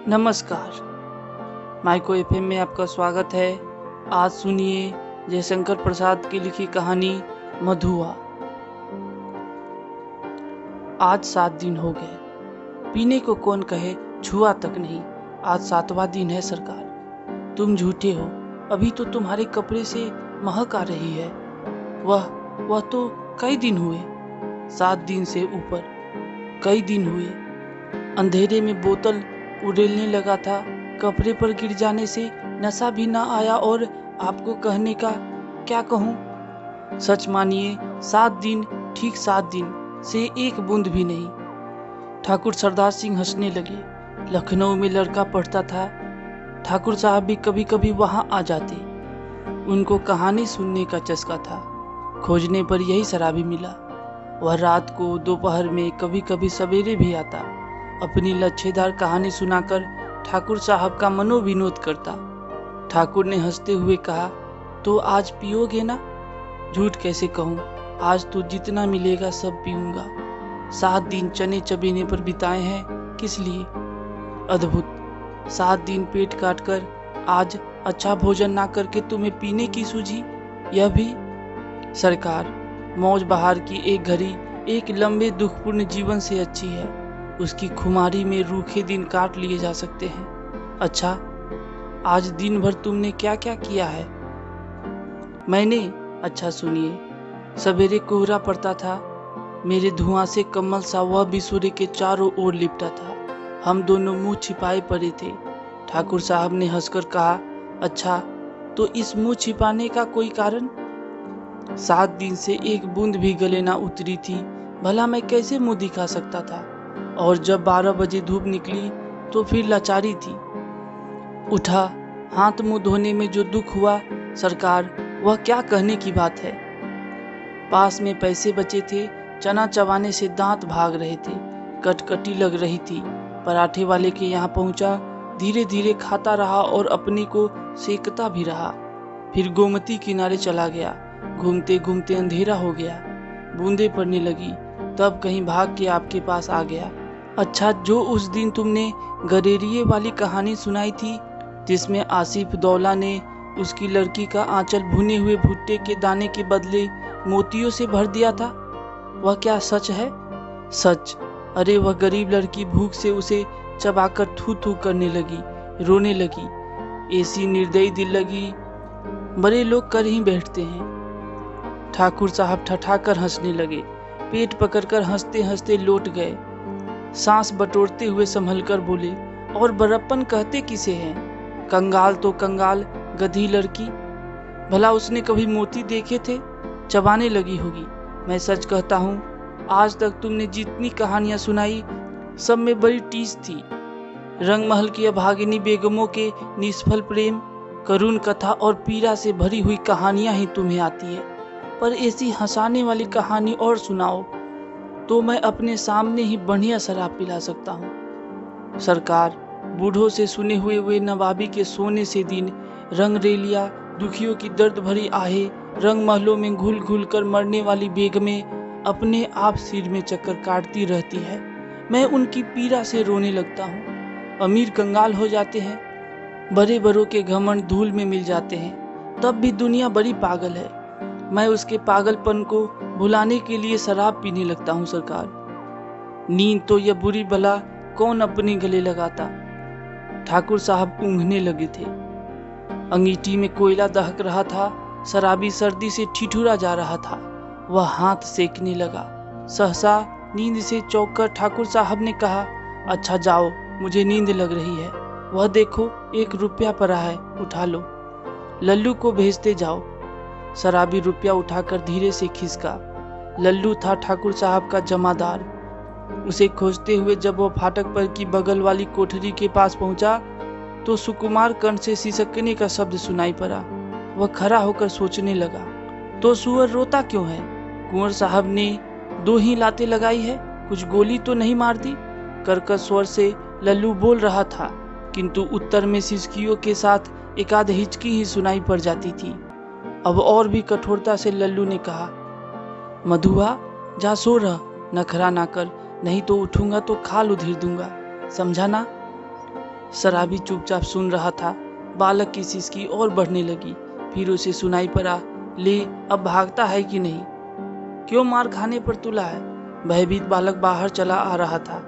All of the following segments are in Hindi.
नमस्कार, माइको एफएम में आपका स्वागत है। आज सुनिए जयशंकर प्रसाद की लिखी कहानी मधुआ। आज 7 दिन हो गए, पीने को कौन कहे, छुआ तक नहीं। आज 7वां दिन है सरकार। तुम झूठे हो, अभी तो तुम्हारे कपड़े से महक आ रही है। वह तो कई दिन हुए, 7 दिन से ऊपर कई दिन हुए। अंधेरे में बोतल उड़ेलने लगा था, कपड़े पर गिर जाने से नशा भी ना आया, और आपको कहने का क्या कहूँ। सच मानिए, 7 दिन, ठीक 7 दिन से एक बूंद भी नहीं। ठाकुर सरदार सिंह हंसने लगे। लखनऊ में लड़का पढ़ता था, ठाकुर साहब भी कभी कभी वहां आ जाते। उनको कहानी सुनने का चस्का था। खोजने पर यही शराबी मिला। वह रात को, दोपहर में, कभी कभी सवेरे भी आता। अपनी लच्छेदार कहानी सुनाकर ठाकुर साहब का मनोविनोद करता। ठाकुर ने हंसते हुए कहा, तो आज पियोगे ना? झूठ कैसे कहूँ, आज तो जितना मिलेगा सब पीऊंगा। 7 दिन चने चबेने पर बिताए हैं, किस लिए? अद्भुत। 7 दिन पेट काट कर आज अच्छा भोजन ना करके तुम्हें पीने की सूझी। यह भी सरकार, मौज बहार की एक घड़ी एक लंबे दुखपूर्ण जीवन से अच्छी है। उसकी खुमारी में रूखे दिन काट लिए जा सकते हैं। अच्छा, आज दिन भर तुमने क्या क्या किया है? मैंने? अच्छा सुनिए। सवेरे कोहरा पड़ता था, मेरे धुआं से कमल सा वह भी सूर्य के चारों ओर लिपटा था। हम दोनों मुंह छिपाए पड़े थे। ठाकुर साहब ने हंसकर कहा, अच्छा, तो इस मुंह छिपाने का कोई कारण? 7 दिन से एक बूंद भी गले ना उतरी थी, भला मैं कैसे मुंह दिखा सकता था? और जब 12 बजे धूप निकली तो फिर लाचारी थी। उठा, हाथ मुंह धोने में जो दुख हुआ सरकार, वह क्या कहने की बात है। पास में पैसे बचे थे, चना चबाने से दांत भाग रहे थे, कटकटी लग रही थी। पराठे वाले के यहाँ पहुंचा, धीरे धीरे खाता रहा और अपने को सेकता भी रहा। फिर गोमती किनारे चला गया। घूमते घूमते अंधेरा हो गया, बूंदे पड़ने लगी, तब कहीं भाग के आपके पास आ गया। अच्छा, जो उस दिन तुमने गडेरिये वाली कहानी सुनाई थी, जिसमें आसिफ दौला ने उसकी लड़की का आंचल भुने हुए भुट्टे के दाने के बदले मोतियों से भर दिया था, वह क्या सच है? सच। अरे, वह गरीब लड़की भूख से उसे चबाकर थू थू करने लगी, रोने लगी। ऐसी निर्दयी दिल लगी बड़े लोग कर ही बैठते हैं। ठाकुर साहब ठठाकर हंसने लगे, पेट पकड़कर हंसते हंसते लौट गए। सांस बटोरते हुए संभलकर बोले, और बड़प्पन कहते किसे हैं? कंगाल तो कंगाल, गधी लड़की। भला उसने कभी मोती देखे थे? चबाने लगी होगी। मैं सच कहता हूँ, आज तक तुमने जितनी कहानियां सुनाई, सब में बड़ी टीस थी। रंगमहल की अभागिनी बेगमों के निष्फल प्रेम, करुण कथा और पीड़ा से भरी हुई कहानियां ही तुम्हें आती है। पर ऐसी हंसाने वाली कहानी और सुनाओ तो मैं अपने सामने ही बढ़िया शराब पिला सकता हूँ। सरकार, बूढ़ों से सुने हुए वे नवाबी के सोने से दिन, रंगरेलिया, दुखियों की दर्द भरी आहे, रंग महलों में घुल घुल कर मरने वाली बेगमें अपने आप सिर में चक्कर काटती रहती है। मैं उनकी पीड़ा से रोने लगता हूँ। अमीर कंगाल हो जाते हैं, बड़े बड़ों के घमंड धूल में मिल जाते हैं, तब भी दुनिया बड़ी पागल है। मैं उसके पागलपन को भुलाने के लिए शराब पीने लगता हूँ सरकार। नींद तो यह बुरी बला कौन अपने गले लगाता। ठाकुर साहब ऊँघने लगे थे। अंगीठी में कोयला दहक रहा था। शराबी सर्दी से ठिठुरा जा रहा था। वह हाथ सेकने लगा। सहसा नींद से चौंककर ठाकुर साहब ने कहा, अच्छा जाओ, मुझे नींद लग रही है। वह देखो, 1 रुपया पड़ा है, उठा लो, लल्लू को भेजते जाओ। शराबी रुपया उठाकर धीरे से खिसका। लल्लू था ठाकुर साहब का जमादार। उसे खोजते हुए जब वह फाटक पर की बगल वाली कोठरी के पास पहुंचा तो सुकुमार कंठ से सिसकने का शब्द सुनाई पड़ा। वह खड़ा होकर सोचने लगा, तो सुअर रोता क्यों है? कुंवर साहब ने 2 ही लातें लगाई है, कुछ गोली तो नहीं मार दी? कर्कश स्वर से लल्लू बोल रहा था, किंतु उत्तर में सिसकियों के साथ एकाध हिचकी ही सुनाई पड़ जाती थी। अब और भी कठोरता से लल्लू ने कहा, मधुआ, जा सो रह, नखरा ना कर, नहीं तो उठूंगा तो खाल उधेड़ दूंगा, समझा ना? शराबी चुपचाप सुन रहा था। बालक की सिसकी और बढ़ने लगी। फिर उसे सुनाई पड़ा, ले अब भागता है कि नहीं? क्यों मार खाने पर तुला है? भयभीत बालक बाहर चला आ रहा था।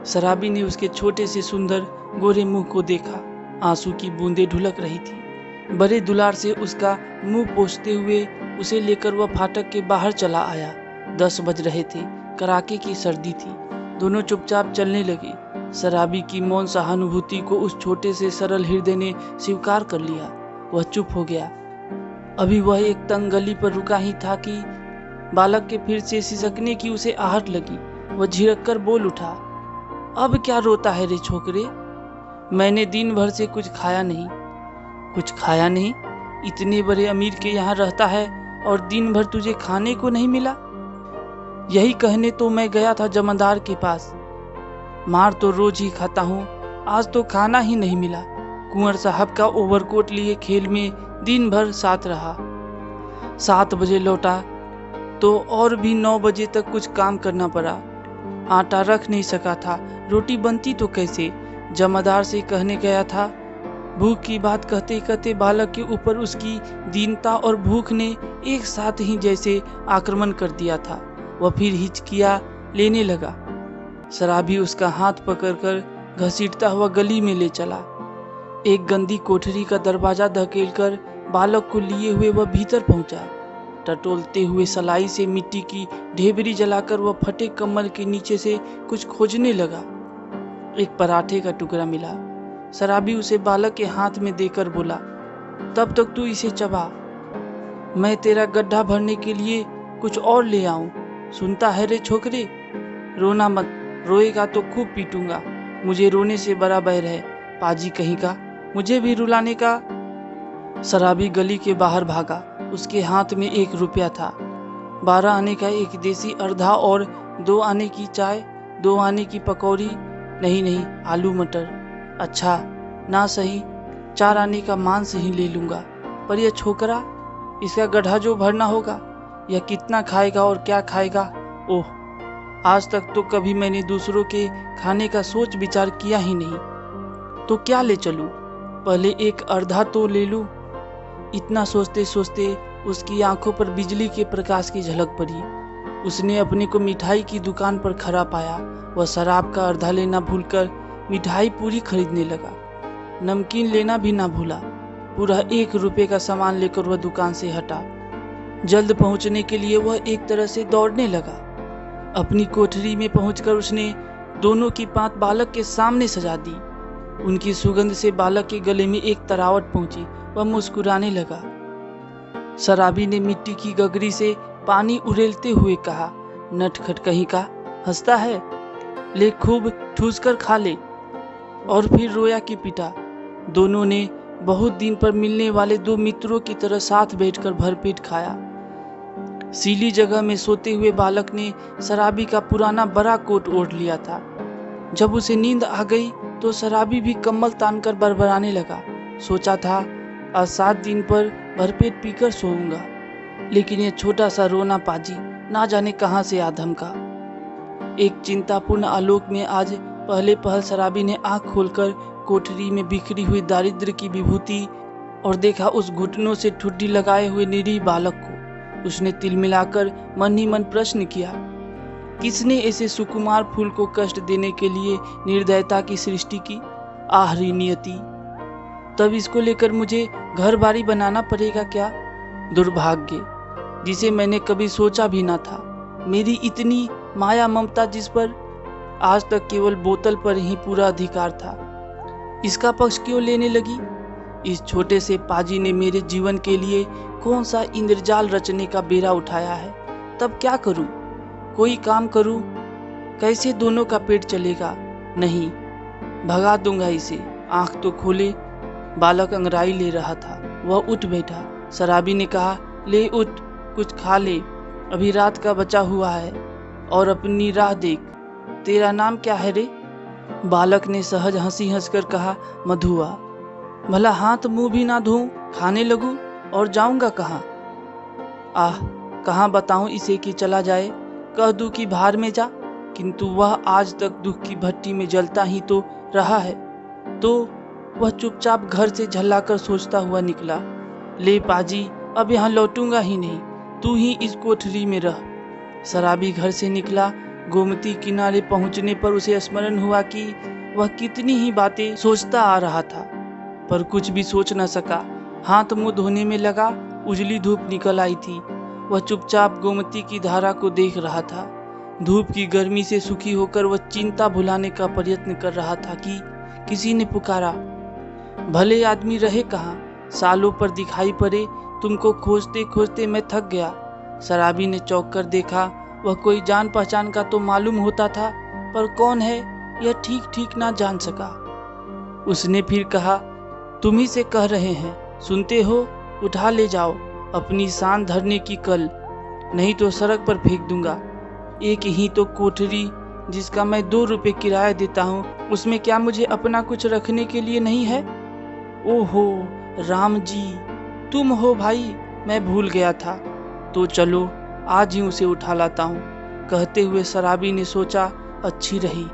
शराबी ने उसके छोटे से सुंदर गोरे मुंह को देखा। आंसू की बूंदें ढुलक रही थी। बड़े दुलार से उसका मुंह पोंछते हुए उसे लेकर वह फाटक के बाहर चला आया। 10 बज रहे थे। कड़ाके की सर्दी थी। दोनों चुपचाप चलने लगे। शराबी की मौन सहानुभूति को उस छोटे से सरल हृदय ने स्वीकार कर लिया। वह चुप हो गया। अभी वह एक तंग गली पर रुका ही था कि बालक के फिर से सिसकने की उसे आहट लगी। वह झिड़क कर बोल उठा, अब क्या रोता है रे छोकरे? मैंने दिन भर से कुछ खाया नहीं। कुछ खाया नहीं? इतने बड़े अमीर के यहाँ रहता है और दिन भर तुझे खाने को नहीं मिला? यही कहने तो मैं गया था जमींदार के पास। मार तो रोज ही खाता हूँ, आज तो खाना ही नहीं मिला। कुंवर साहब का ओवरकोट लिए खेल में दिन भर साथ रहा। 7 बजे लौटा तो और भी 9 बजे तक कुछ काम करना पड़ा। आटा रख नहीं सका था, रोटी बनती तो कैसे? जमादार से कहने गया था। भूख की बात कहते कहते बालक के ऊपर उसकी दीनता और भूख ने एक साथ ही जैसे आक्रमण कर दिया था। वह फिर हिचकिया लेने लगा। शराबी उसका हाथ पकड़कर घसीटता हुआ गली में ले चला। एक गंदी कोठरी का दरवाजा धकेलकर बालक को लिए हुए वह भीतर पहुंचा। टटोलते हुए सलाई से मिट्टी की ढेबरी जलाकर वह फटे कम्बल के नीचे से कुछ खोजने लगा। एक पराठे का टुकड़ा मिला। शराबी उसे बालक के हाथ में देकर बोला, तब तक तू इसे चबा, मैं तेरा गड्ढा भरने के लिए कुछ और ले आऊं। सुनता है रे छोकरे? रोना मत, रोएगा तो खूब पीटूंगा। मुझे रोने से बड़ा बैर है, पाजी कहीं का, मुझे भी रुलाने का। शराबी गली के बाहर भागा। उसके हाथ में 1 रुपया था। 12 आने का एक देसी अर्धा और 2 आने की चाय, 2 आने की पकौड़ी, नहीं आलू मटर, अच्छा ना सही 4 आने का मांस ही ले लूंगा। पर यह छोकरा, इसका गड्ढा जो भरना होगा, यह कितना खाएगा और क्या खाएगा? ओह, आज तक तो कभी मैंने दूसरों के खाने का सोच विचार किया ही नहीं। तो क्या ले चलूं? पहले एक अर्धा तो ले लूं। इतना सोचते सोचते उसकी आंखों पर बिजली के प्रकाश की झलक पड़ी। उसने अपने को मिठाई की दुकान पर खड़ा पाया। वह शराब का अर्धा लेना भूलकर मिठाई पूरी खरीदने लगा। नमकीन लेना भी ना भूला। पूरा 1 रुपये का सामान लेकर वह दुकान से हटा। जल्द पहुंचने के लिए वह एक तरह से दौड़ने लगा। अपनी कोठरी में पहुंचकर उसने दोनों की पांत बालक के सामने सजा दी। उनकी सुगंध से बालक के गले में एक तरावट पहुंची। वह मुस्कुराने लगा। शराबी ने मिट्टी की गगरी से पानी उड़ेलते हुए कहा, नटखट कहीं का, हंसता है? ले खूब ठूस कर खा ले। और फिर रोया कि पिटा। दोनों ने बहुत दिन पर मिलने वाले 2 मित्रों की तरह साथ बैठकर भरपेट खाया। सीली जगह में सोते हुए बालक ने शराबी का पुराना बड़ा कोट ओढ़ लिया था। जब उसे नींद आ गई तो शराबी भी कम्बल तानकर बड़बड़ाने लगा। सोचा था आज 7 दिन पर भरपेट पीकर सोऊंगा, लेकिन यह छोटा सा रोना पाजी ना जाने कहां से आ धमका। एक चिंतापूर्ण आलोक में आज पहले पहल शराबी ने आंख खोलकर कोठरी में बिखरी हुई दारिद्र्य की विभूति और देखा उस घुटनों से ठुड्डी लगाए हुए निरीह बालक को। उसने तिल मिलाकर मन ही मन प्रश्न किया, किसने ऐसे सुकुमार फूल को कष्ट देने के लिए निर्दयता की सृष्टि की? आहरी नियति, तब इसको लेकर मुझे घर बारी बनाना पड़ेगा क्या? दुर्भाग्य, जिसे मैंने कभी सोचा भी ना था। मेरी इतनी माया ममता जिस पर आज तक केवल बोतल पर ही पूरा अधिकार था, इसका पक्ष क्यों लेने लगी? इस छोटे से पाजी ने मेरे जीवन के लिए कौन सा इंद्रजाल रचने का बेड़ा उठाया है? तब क्या करूं? कोई काम करूं? कैसे दोनों का पेट चलेगा? नहीं, भगा दूंगा इसे। आंख तो खोले। बालक अंगड़ाई ले रहा था। वह उठ बैठा। शराबी ने कहा, ले उठ, कुछ खा ले, अभी रात का बचा हुआ है, और अपनी राह देख। तेरा नाम क्या है रे? बालक ने सहज हंसी हंसकर कहा, मधुआ। भला हाथ मुंह भी ना धोऊं, खाने लगूं, और जाऊंगा कहाँ? आह, कहाँ बताऊं इसे कि चला जाए? कह दूं कि भार में जा, किंतु वह आज तक दुख की भट्टी में जलता ही तो रहा है। तो वह चुपचाप घर से झल्लाकर सोचता हुआ निकला, ले पाजी, अब यहाँ लौटूंगा ही नहीं, तू ही इस कोठरी में रह। शराबी घर से निकला। गोमती किनारे पहुंचने पर उसे स्मरण हुआ कि वह कितनी ही बातें सोचता आ रहा था, पर कुछ भी सोच न सका। हाथ मुंह धोने में लगा, उजली धूप निकल आई थी। वह चुपचाप गोमती की धारा को देख रहा था। धूप की गर्मी से सुखी होकर वह चिंता भुलाने का प्रयत्न कर रहा था कि किसी ने पुकारा, भले आदमी रहे कहाँ, सालों पर दिखाई पड़े, तुमको खोजते खोजते मैं थक गया। शराबी ने चौंक कर देखा। वह कोई जान पहचान का तो मालूम होता था, पर कौन है यह ठीक ठीक ना जान सका। उसने फिर कहा, तुम ही से कह रहे हैं, सुनते हो, उठा ले जाओ अपनी शान धरने की कल, नहीं तो सड़क पर फेंक दूंगा। एक ही तो कोठरी जिसका मैं 2 रुपए किराया देता हूँ, उसमें क्या मुझे अपना कुछ रखने के लिए नहीं है? ओहो राम जी, तुम हो भाई, मैं भूल गया था। तो चलो आज ही उसे उठा लाता हूँ। कहते हुए शराबी ने सोचा, अच्छी रही,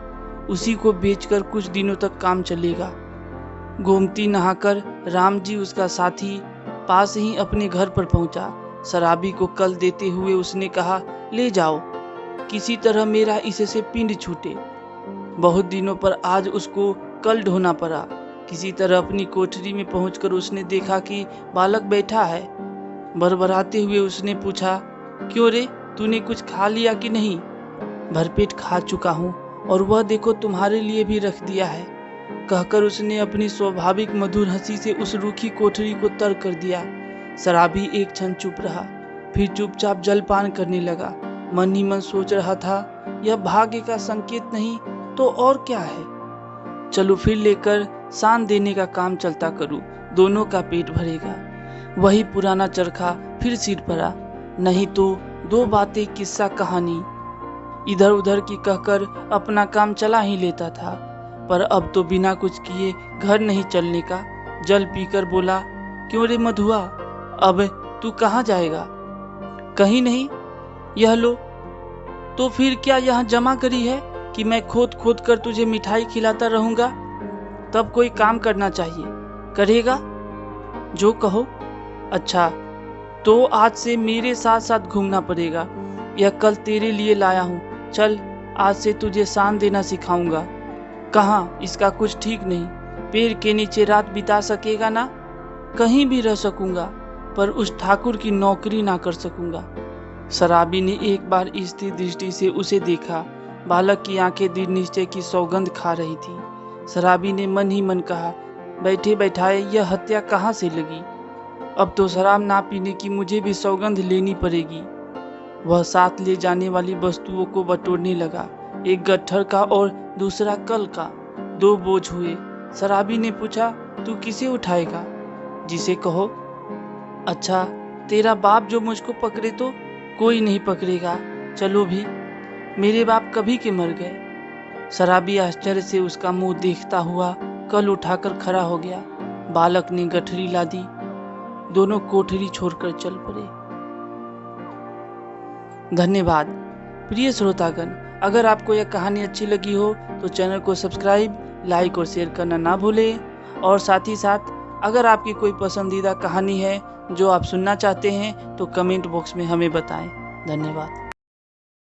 उसी को बेचकर कुछ दिनों तक काम चलेगा। गोमती नहाकर राम जी उसका साथी पास ही अपने घर पर पहुंचा। शराबी को कल देते हुए उसने कहा, ले जाओ, किसी तरह मेरा इससे पिंड छूटे। बहुत दिनों पर आज उसको कल ढोना पड़ा। किसी तरह अपनी कोठरी में पहुंचकर उसने देखा कि बालक बैठा है। बरबराते हुए उसने पूछा, क्यों रे, तूने कुछ खा लिया कि नहीं? भरपेट खा चुका हूँ, और वह देखो तुम्हारे लिए भी रख दिया है, कहकर उसने अपनी स्वाभाविक मधुर हंसी से उस रूखी कोठरी को तर कर दिया। शराबी एक क्षण चुप रहा, फिर चुपचाप जलपान करने लगा। मन ही मन सोच रहा था, यह भाग्य का संकेत नहीं तो और क्या है। चलो फिर लेकर शान देने का काम चलता करूं, दोनों का पेट भरेगा। वही पुराना चरखा फिर सिर पड़ा, नहीं तो 2 बातें किस्सा कहानी इधर उधर की कहकर अपना काम चला ही लेता था। पर अब तो बिना कुछ किए घर नहीं चलने का। जल पीकर बोला, क्यों रे मधुआ, अब तू कहाँ जाएगा? कहीं नहीं। यह लो। तो फिर क्या यहाँ जमा करी है कि मैं खोद खोद कर तुझे मिठाई खिलाता रहूंगा? तब कोई काम करना चाहिए, करेगा? जो कहो। अच्छा, तो आज से मेरे साथ साथ घूमना पड़ेगा। यह कल तेरे लिए लाया हूँ, चल आज से तुझे शान देना सिखाऊंगा। कहाँ, इसका कुछ ठीक नहीं। पेड़ के नीचे रात बिता सकेगा ना? कहीं भी रह सकूंगा, पर उस ठाकुर की नौकरी ना कर सकूंगा। शराबी ने एक बार स्थिर दृष्टि से उसे देखा। बालक की आंखें दृढ़ निश्चय की सौगंध खा रही थी। शराबी ने मन ही मन कहा, बैठे बैठाए यह हत्या कहाँ से लगी? अब तो शराब ना पीने की मुझे भी सौगंध लेनी पड़ेगी। वह साथ ले जाने वाली वस्तुओं को बटोरने लगा। एक गट्ठर का और दूसरा कल का। 2 बोझ हुए। शराबी ने पूछा, तू किसे उठाएगा? जिसे कहो। अच्छा, तेरा बाप जो मुझको पकड़े तो? कोई नहीं पकड़ेगा, चलो भी, मेरे बाप कभी के मर गए। शराबी आश्चर्य से उसका मुंह देखता हुआ कल उठाकर खड़ा हो गया। बालक ने गठरी ला दी। दोनों कोठरी छोड़कर चल पड़े। धन्यवाद। प्रिय श्रोतागण, अगर आपको यह कहानी अच्छी लगी हो तो चैनल को सब्सक्राइब, लाइक और शेयर करना ना भूलें। और साथ ही साथ अगर आपकी कोई पसंदीदा कहानी है जो आप सुनना चाहते हैं तो कमेंट बॉक्स में हमें बताएं। धन्यवाद।